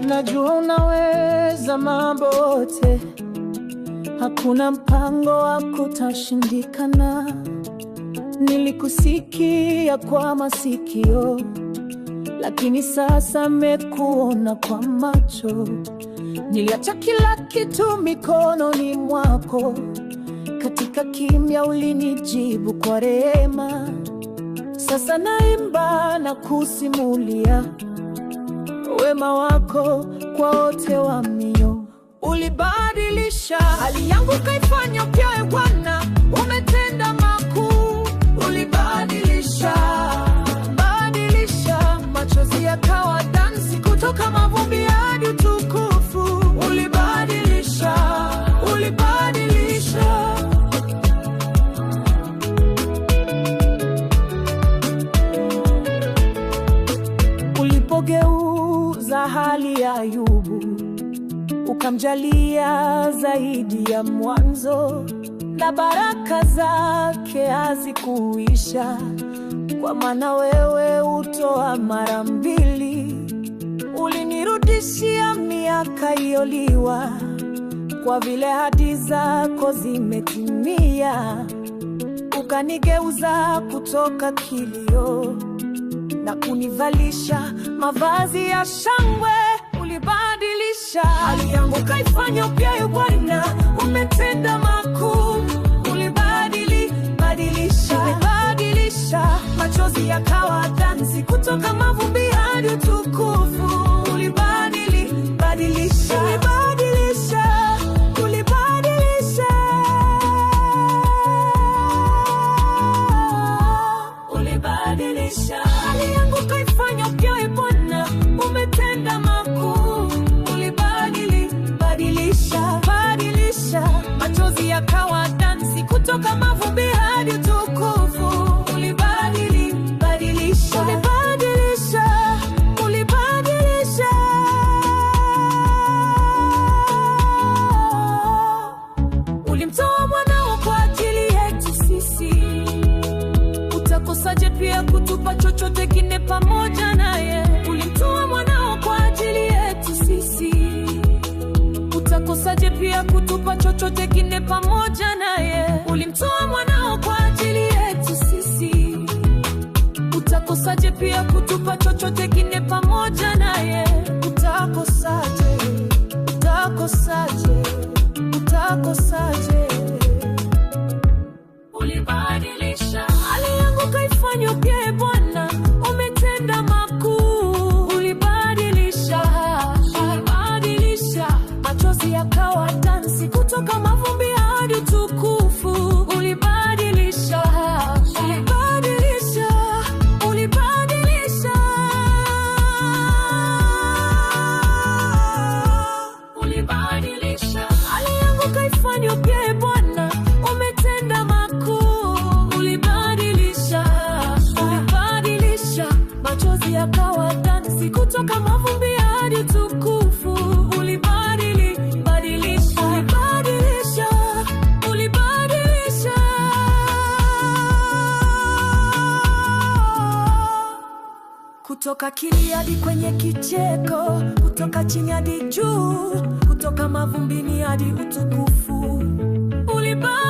Najua unaweza mambo yote, hakuna mpango wa kutashindikana. Nilikusikia kwa masikio, lakini sasa nimekuona kwa macho. Niliacha kila kitu mikononi mwako, katika kimya ulinijibu kwa rehema. Sasa naimba na kusimulia wema wako kwa wote waamini. Ulibadilisha hali yangu, kaifanya upya, e Bwana, umetenda makuu. Ulibadilisha machozi yakawa dansi, kutoka mavumbi hadi utukufu. Ulibadilisha ulipogeuza hali ya Ayubu, ukamjalia zaidi ya mwanzo, na baraka zake hazikuisha, kwa maana wewe hutoa mara mbili. Ulinirudishia miaka iliyoliwa, kwa vile ahadi zako zimetimia. Ukanigeuza kutoka kilio na kunivalisha mavazi ya shangwe. Ulibadilisha hali yangu, kaifanya upya, e Bwana, umetenda makuu. Ulibadilisha machozi yakawa dansi, kutoka mavumbi hadi utukufu. Ulibadilisha hali yangu, kaifanya upya, e Bwana, umetenda makuu. Ulibadilisha machozi yakawa dansi, kutoka mavumbi hadi utukufu. Ulimtoa mwanao kwa ajili yetu sisi, utakosaje pia kutupa chochote kingine pamoja naye? Ulimtoa mwanao kwa ajili yetu sisi, utakosaje pia kutupa chochote kingine pamoja naye? Ulimtoa mwanao kwa ajili yetu sisi, utakosaje pia kutupa chochote kingine pamoja naye? Utakosaje? Ulibadilisha hali yangu, kaifanya upya, e Bwana, umetenda makuu. Ulibadilisha machozi yakawa dansi, kutoka mavumbi hadi utukufu. Ulibadilisha hali yangu, kaifanya upya, e Bwana, umetenda makuu. Ulibadilisha machozi yakawa dansi, kutoka mavumbi hadi utukufu. Kutoka kilio hadi kwenye kicheko, kutoka chini hadi juu, kutoka mavumbini hadi utukufu. Ulibadilisha